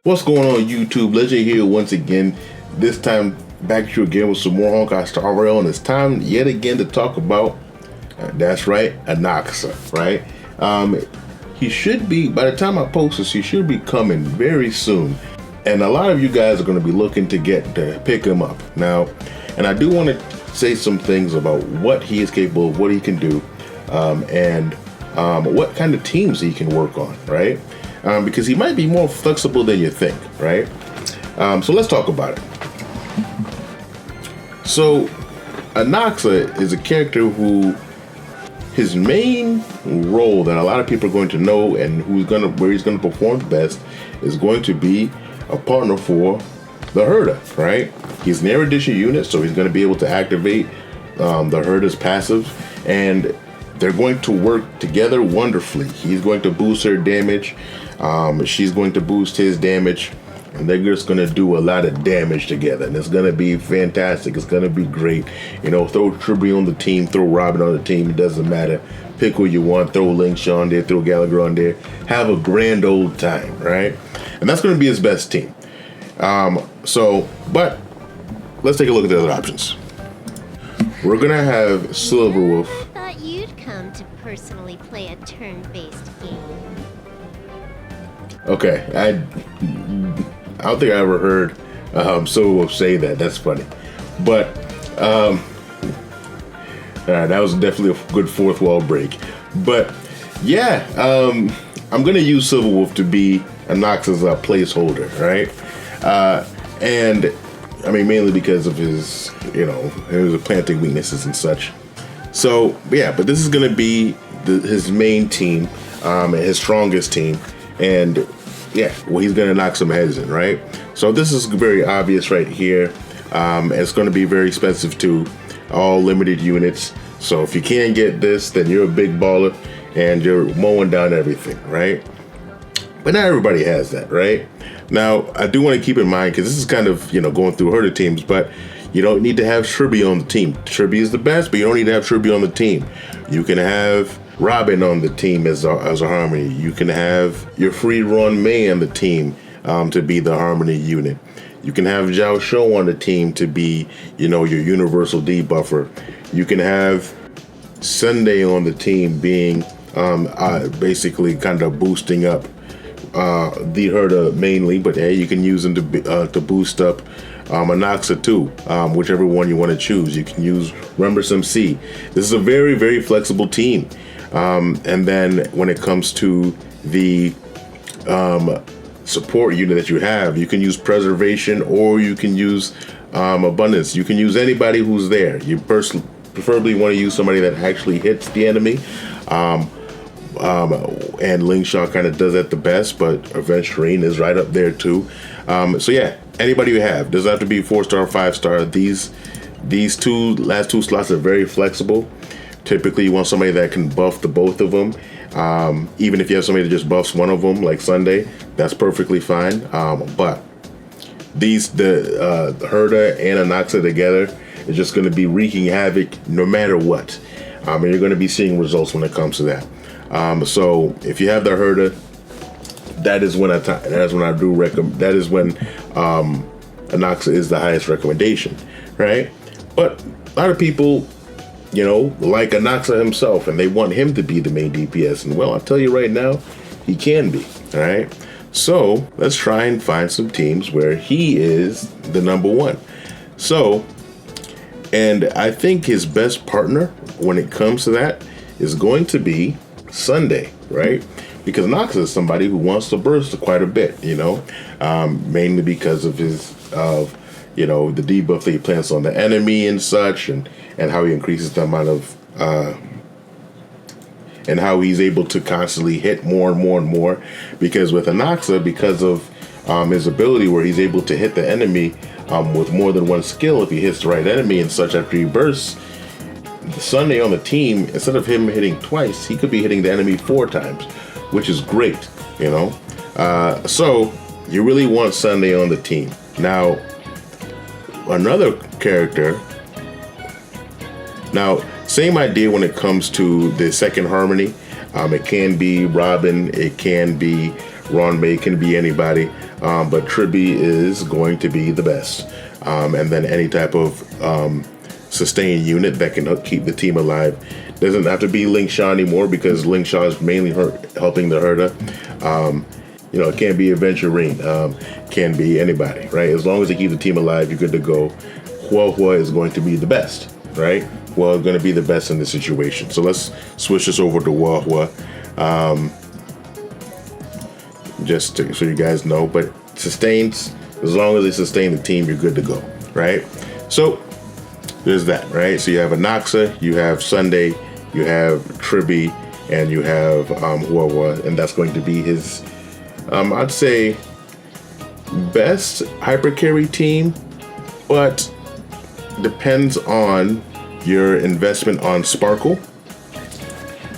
What's going on YouTube? Legend here once again. This time back to you again with some more Honkai Star Rail, and it's time yet again to talk about, that's right, Anaxa, right? He should be, by the time I post this, he should be coming very soon. And a lot of you guys are going to be looking to pick him up. Now, and I do want to say some things about what he is capable of, what he can do, and what kind of teams he can work on, right? Because he might be more flexible than you think, right? So let's talk about it. So Anaxa is a character who, his main role that a lot of people are going to know and where he's gonna perform best is going to be a partner for the Herta, right? He's an erudition unit, so he's going to be able to activate the Herta's passive, and they're going to work together wonderfully. He's going to boost her damage, she's going to boost his damage, and they're just going to do a lot of damage together, and it's going to be fantastic. It's going to be great. You know, throw Tribby on the team, throw Robin on the team, it doesn't matter. Pick who you want, throw Linkshaw on there, throw Gallagher on there. Have a grand old time, right? And that's going to be his best team. But let's take a look at the other options. We're going to have Silverwolf. I thought you'd come to personally play a turn-based game. Okay, I don't think I ever heard Silverwolf say that. That's funny. But that was definitely a good fourth wall break. But yeah, I'm going to use Silverwolf to be Anaxa's placeholder, right? And I mean, mainly because of his, his planting weaknesses and such. So yeah, but this is going to be his main team, his strongest team. And yeah, well, he's going to knock some heads in, right? So this is very obvious right here. It's going to be very expensive too, all limited units. So if you can't get this, then you're a big baller and you're mowing down everything, right? But not everybody has that, right? Now, I do want to keep in mind, because this is kind of, going through Herta teams, but you don't need to have Tribby on the team. Tribby is the best, but you don't need to have Tribby on the team. You can have Robin on the team as a harmony. You can have your free run May on the team to be the harmony unit. You can have Zhao Shou on the team to be, your universal debuffer. You can have Sunday on the team being basically kind of boosting up the Herta mainly, but hey, you can use them to boost up Anaxa too, whichever one you want to choose. You can use Rumbersome C. This is a very, very flexible team. And then when it comes to the support unit that you have, you can use Preservation or you can use Abundance. You can use anybody who's there. You preferably want to use somebody that actually hits the enemy. And Linkshaw kind of does that the best, but Aventurine is right up there too. So yeah, anybody you have. Doesn't have to be 4-star, 5-star. These last two slots are very flexible. Typically, you want somebody that can buff the both of them. Even if you have somebody that just buffs one of them, like Sunday, that's perfectly fine. But the Herta and Anaxa together is just going to be wreaking havoc no matter what. And you're going to be seeing results when it comes to that. So if you have the Herta, that is when I do recommend. That is when Anaxa is the highest recommendation, right? But a lot of people, like Anaxa himself, and they want him to be the main DPS. And well, I'll tell you right now, he can be. All right. So let's try and find some teams where he is the number one. So, and I think his best partner when it comes to that is going to be Sunday, right? Because Anaxa is somebody who wants to burst quite a bit, mainly because of the debuff that he plants on the enemy and such, and how he increases the amount of and how he's able to constantly hit more and more and more. Because with Anaxa, because of his ability where he's able to hit the enemy with more than one skill if he hits the right enemy and such after he bursts, Sunday on the team, instead of him hitting twice, he could be hitting the enemy 4 times, which is great, So you really want Sunday on the team. Now, another character. Now, same idea when it comes to the second harmony. It can be Robin, it can be Ron May can be anybody, but Tribby is going to be the best. And then any type of sustain unit that can keep the team alive. Doesn't have to be Link Shaw anymore because Link Shaw is mainly helping the Herta. It can't be Aventurine, can be anybody, right? As long as they keep the team alive, you're good to go. Hua is going to be the best, right? Hua is going to be the best in this situation. So let's switch this over to Hua. Just so you guys know, but sustains, as long as they sustain the team, you're good to go, right? So there's that, right? So you have Anaxa, you have Sunday, you have Tribby, and you have Hua, and that's going to be his, I'd say, best hyper carry team, but depends on your investment on Sparkle,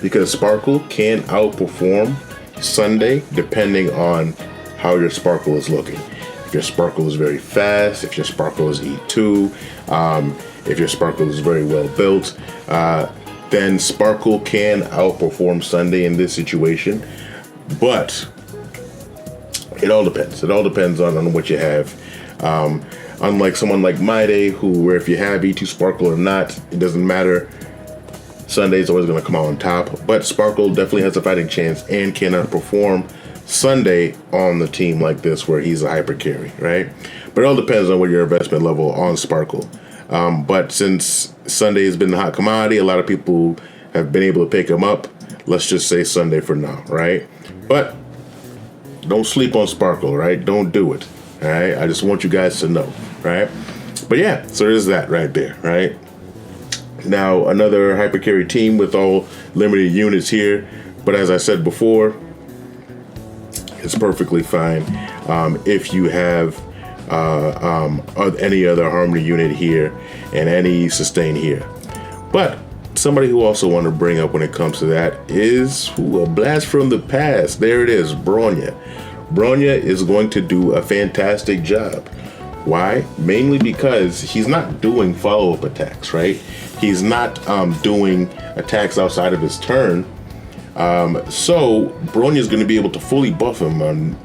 because Sparkle can outperform Sunday depending on how your Sparkle is looking. If your Sparkle is very fast, if your Sparkle is E2, if your Sparkle is very well built, then Sparkle can outperform Sunday in this situation. But it all depends. It all depends on what you have. Unlike someone like Mayday, where if you have E2 Sparkle or not, it doesn't matter. Sunday's always going to come out on top. But Sparkle definitely has a fighting chance and can outperform Sunday on the team like this where he's a hyper carry, right? But it all depends on what your investment level on Sparkle. But since Sunday has been the hot commodity, a lot of people have been able to pick him up. Let's just say Sunday for now, right? But don't sleep on Sparkle, right? Don't do it, all right? I just want you guys to know, right? But yeah, so there's that right there, right? Now, another hyper carry team with all limited units here. But as I said before, it's perfectly fine if you have any other Harmony unit here and any sustain here. But somebody who also want to bring up when it comes to that is a blast from the past. There it is, Bronya. Bronya is going to do a fantastic job. Why? Mainly because he's not doing follow-up attacks, right? He's not doing attacks outside of his turn. So Bronya is going to be able to fully buff him on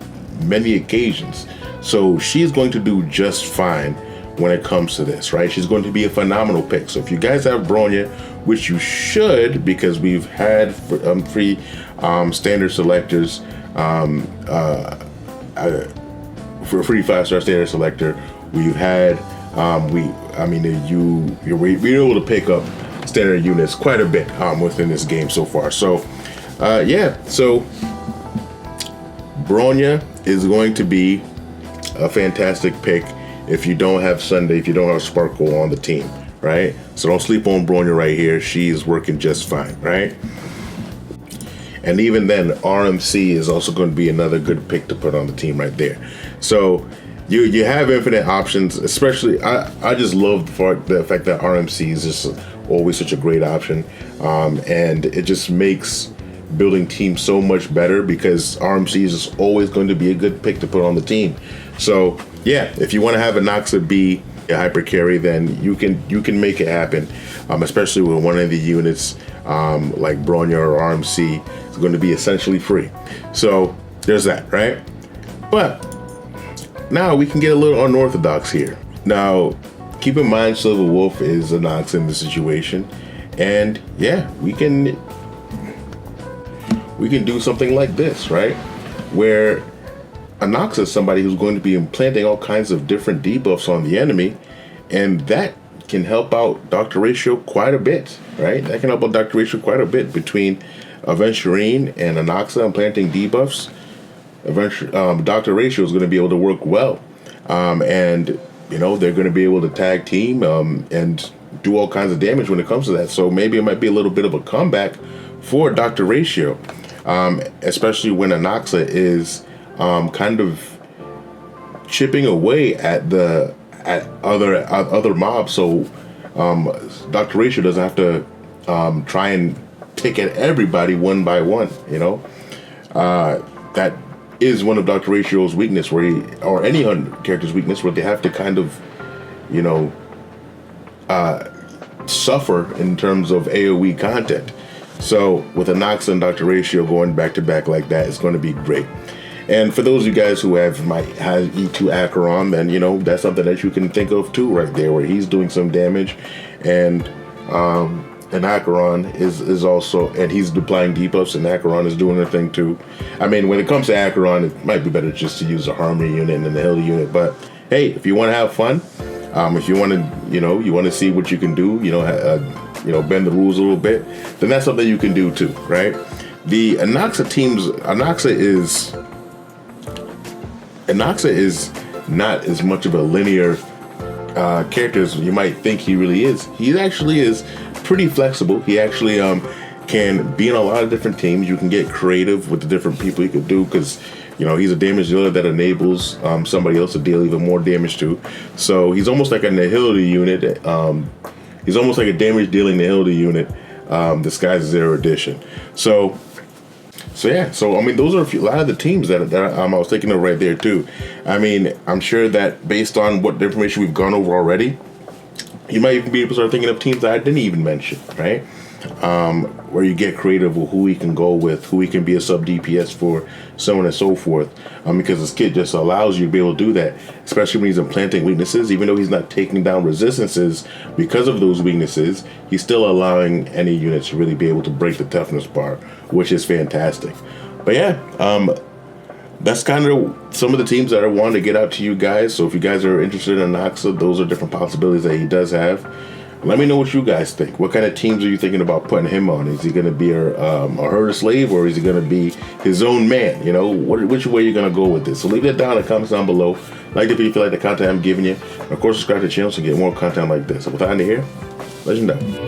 many occasions. So she's going to do just fine when it comes to this, right? She's going to be a phenomenal pick. So if you guys have Bronya, which you should, because we've had free standard selectors, for a free 5-star standard selector, we've had you're able to pick up standard units quite a bit within this game so far. So so Bronya is going to be a fantastic pick if you don't have Sunday, if you don't have Sparkle on the team, right? So don't sleep on Bronya right here. She's working just fine, right? And even then, RMC is also going to be another good pick to put on the team right there. So you have infinite options, especially I just love the fact that RMC is just always such a great option. And it just makes building teams so much better because RMC is just always going to be a good pick to put on the team. So yeah, if you want to have Anaxa be a hyper carry, then you can make it happen, especially with one of the units like Bronya or RMC is going to be essentially free. So there's that, right? But now we can get a little unorthodox here. Now, keep in mind Silver Wolf is Anaxa in this situation, and yeah, we can do something like this, right? Where Anaxa is somebody who's going to be implanting all kinds of different debuffs on the enemy, and that can help out Dr. Ratio quite a bit, right? That can help out Dr. Ratio quite a bit between Aventurine and Anaxa implanting debuffs. Dr. Ratio is going to be able to work well, and they're going to be able to tag team and do all kinds of damage when it comes to that. So maybe it might be a little bit of a comeback for Dr. Ratio, especially when Anaxa is kind of chipping away at other mobs, so Dr. Ratio doesn't have to try and pick at everybody one by one. That is one of Dr. Ratio's weakness, or any character's weakness, where they have to kind of suffer in terms of AoE content. So with Anaxa and Dr. Ratio going back to back like that, it's going to be great. And for those of you guys who might have E2 Acheron, then you know that's something that you can think of too, right there, where he's doing some damage, and Acheron is also, and he's applying debuffs, and Acheron is doing their thing too. I mean, when it comes to Acheron, it might be better just to use a Harmony unit and the Hilda unit. But hey, if you want to have fun, if you want to, you want to see what you can do, bend the rules a little bit, then that's something you can do too, right? The Anaxa Teams, Anaxa is not as much of a linear character as you might think he really is. He actually is pretty flexible. He actually can be in a lot of different teams. You can get creative with the different people you could do, because he's a damage dealer that enables somebody else to deal even more damage to. So he's almost like a Nihility unit. He's almost like a damage dealing Nihility unit disguised as erudition. So I mean, those are a lot of the teams that I was thinking of right there too. I mean, I'm sure that based on what the information we've gone over already, you might even be able to start thinking of teams that I didn't even mention, right? Where you get creative with who he can go with, who he can be a sub-DPS for, so on and so forth. Because this kit just allows you to be able to do that, especially when he's implanting weaknesses. Even though he's not taking down resistances because of those weaknesses, he's still allowing any units to really be able to break the toughness bar, which is fantastic. But yeah, that's kind of some of the teams that I wanted to get out to you guys. So if you guys are interested in Anaxa, those are different possibilities that he does have. Let me know what you guys think. What kind of teams are you thinking about putting him on? Is he going to be a Herta slave, or is he going to be his own man? Which way you're going to go with this? So leave that down in the comments down below. Like the video if you like the content I'm giving you. And of course, subscribe to the channel to get more content like this. So with that in here, legend out.